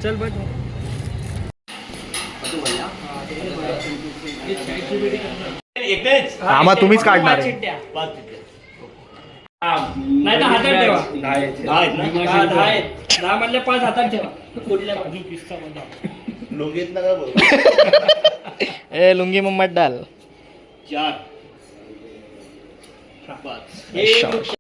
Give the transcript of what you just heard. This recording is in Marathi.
चल बघ हा मग तुम्हीच काढणार आहे. नाही तर हातात ठेवा. 10 म्हणले 5 हातात ठेवा. कुठल्या बाजू किस्सा लोंगीत नका बोल. ए लुंगी मम्मट डाल 4 5